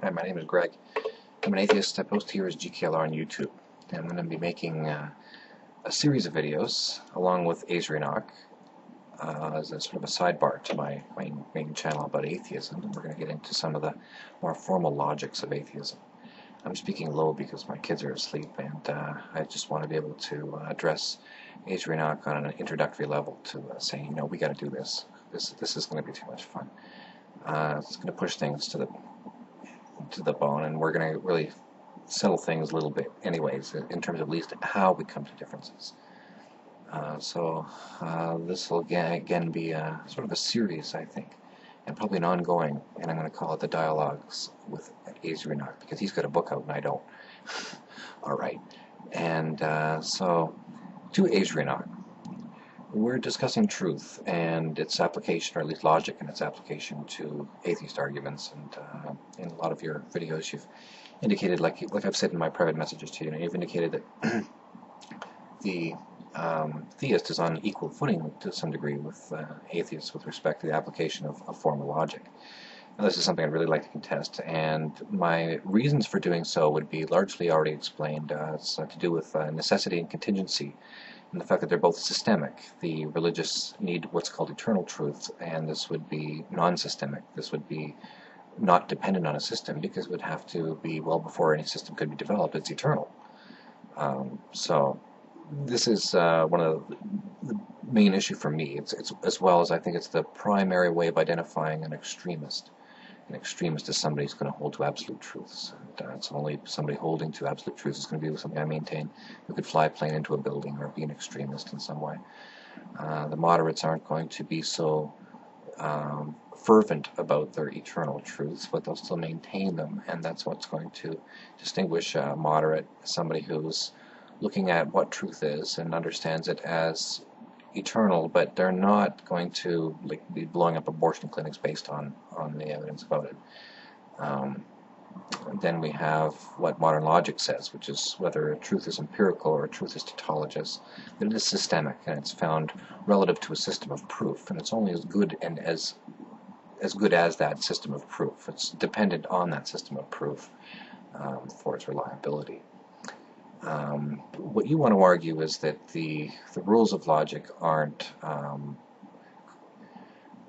Hi, my name is Greg. I'm an atheist. I post here as GKLR on YouTube. And I'm going to be making a series of videos along with Azrienoch as a sort of a sidebar to my main channel about atheism. And we're going to get into some of the more formal logics of atheism. I'm speaking low because my kids are asleep, and I just want to be able to address Azrienoch on an introductory level to say, we got to do this. This is going to be too much fun. It's going to push things to the bone, and we're going to really settle things a little bit anyways, in terms of at least how we come to differences. So this will again be sort of a series, I think, and probably an ongoing, and I'm going to call it the Dialogues with Azrienoch, because he's got a book out and I don't. Alright, and so to Azrienoch, we're discussing truth and its application, or at least logic and its application to atheist arguments. And in a lot of your videos, you've indicated, like I've said in my private messages to you, you've indicated that the theist is on equal footing to some degree with atheists with respect to the application of formal logic. Now, this is something I'd really like to contest, and my reasons for doing so would be largely already explained. It's to do with necessity and contingency, and the fact that they're both systemic. The religious need what's called eternal truth, and this would be non-systemic. This would be not dependent on a system, because it would have to be well before any system could be developed. It's eternal. So this is one of the main issue for me. It's as well as I think it's the primary way of identifying an extremist. An extremist is somebody who's going to hold to absolute truths. And, it's only somebody holding to absolute truths is going to be something I maintain who could fly a plane into a building or be an extremist in some way. The moderates aren't going to be so fervent about their eternal truths, but they'll still maintain them, and that's what's going to distinguish a moderate, somebody who's looking at what truth is and understands it as eternal, but they're not going to be blowing up abortion clinics based on the evidence about it. Then we have what modern logic says, which is whether a truth is empirical or a truth is tautologous, that it is systemic, and it's found relative to a system of proof, and it's only as good and as good as that system of proof. It's dependent on that system of proof for its reliability. What you want to argue is that the rules of logic aren't,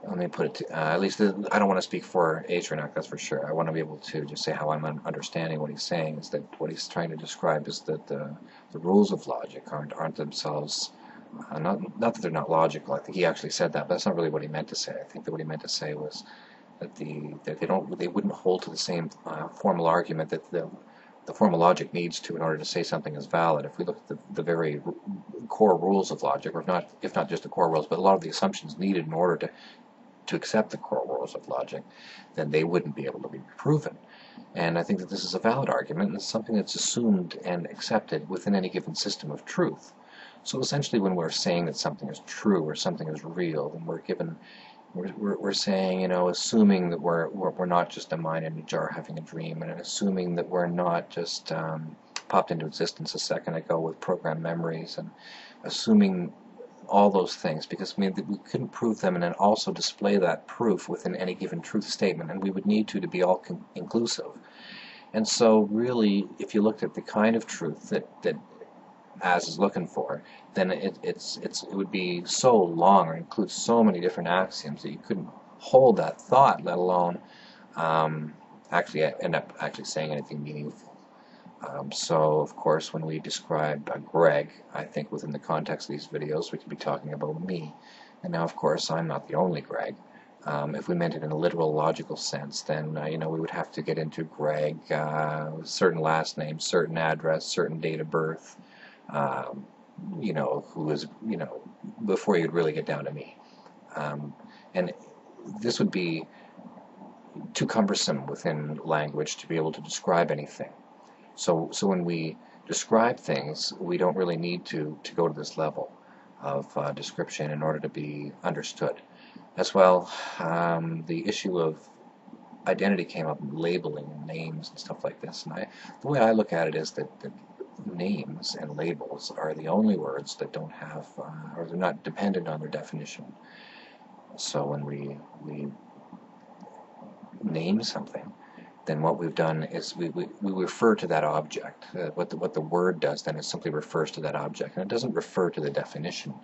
let me put it, at least I don't want to speak for Azrienoch, that's for sure. I want to be able to just say how I'm understanding what he's saying, is that what he's trying to describe is that the rules of logic aren't themselves, not that they're not logical. I think he actually said that, but that's not really what he meant to say. I think that what he meant to say was that they wouldn't hold to the same formal argument that the formal logic needs to in order to say something is valid. If we look at the very core rules of logic, or if not just the core rules, but a lot of the assumptions needed in order to accept the core rules of logic, then they wouldn't be able to be proven. And I think that this is a valid argument, and it's something that's assumed and accepted within any given system of truth. So essentially, when we're saying that something is true or something is real, then we're saying, assuming that we're not just a mind in a jar having a dream, and assuming that we're not just popped into existence a second ago with programmed memories, and assuming all those things, because we couldn't prove them and then also display that proof within any given truth statement, and we would need to be all inclusive. And so really, if you looked at the kind of truth that Az is looking for, then it would be so long or include so many different axioms that you couldn't hold that thought, let alone actually end up saying anything meaningful. So, of course, when we describe Greg, I think within the context of these videos, we could be talking about me. And now, of course, I'm not the only Greg. If we meant it in a literal, logical sense, then, we would have to get into Greg, certain last name, certain address, certain date of birth, who is, before you'd really get down to me. And this would be too cumbersome within language to be able to describe anything. So when we describe things, we don't really need to go to this level of description in order to be understood. As well, the issue of identity came up, labeling and names and stuff like this. And the way I look at it is that names and labels are the only words that don't have, or they're not dependent on their definition. So when we name something, then what we've done is we refer to that object. What the word does then is simply refers to that object, and it doesn't refer to the definition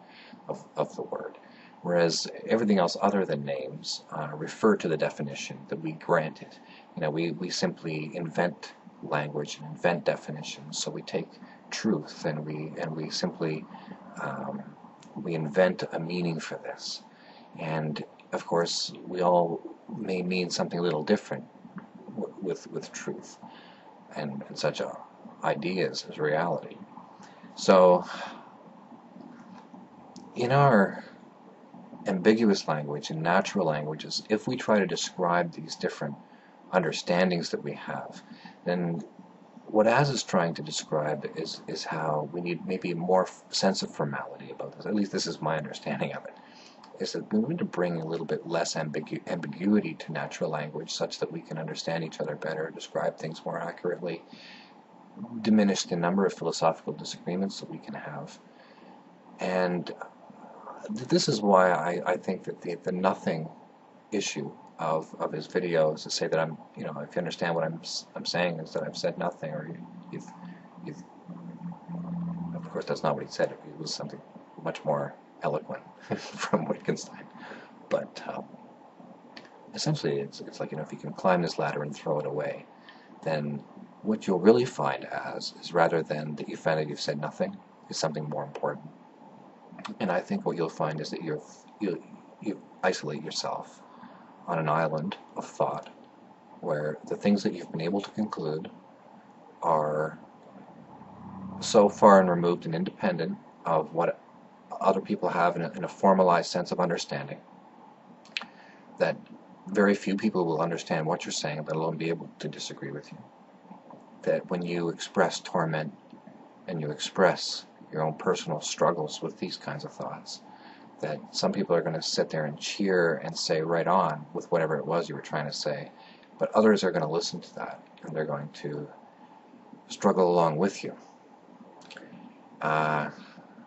of the word. Whereas everything else other than names refer to the definition that we grant it. We simply invent language and invent definitions. So we take truth and we simply we invent a meaning for this. And of course, we all may mean something a little different with truth and such ideas as reality. So in our ambiguous language and natural languages, if we try to describe these different understandings that we have, then what Az is trying to describe is how we need maybe more sense of formality about this. At least this is my understanding of it. Is that we need to bring a little bit less ambiguity to natural language such that we can understand each other better, describe things more accurately, diminish the number of philosophical disagreements that we can have. And this is why I think that the nothing issue of his video is to say that if you understand what I'm saying is that I've said nothing, or you've of course that's not what he said. It was something much more eloquent from Wittgenstein. But essentially it's like, if you can climb this ladder and throw it away, then what you'll really find is rather than that you find that you've said nothing, is something more important. And I think what you'll find is that you isolate yourself on an island of thought where the things that you've been able to conclude are so far and removed and independent of what other people have in a formalized sense of understanding that very few people will understand what you're saying, let alone be able to disagree with you. That when you express torment and you express your own personal struggles with these kinds of thoughts, that some people are going to sit there and cheer and say right on with whatever it was you were trying to say, but others are going to listen to that and they're going to struggle along with you.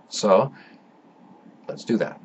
So let's do that.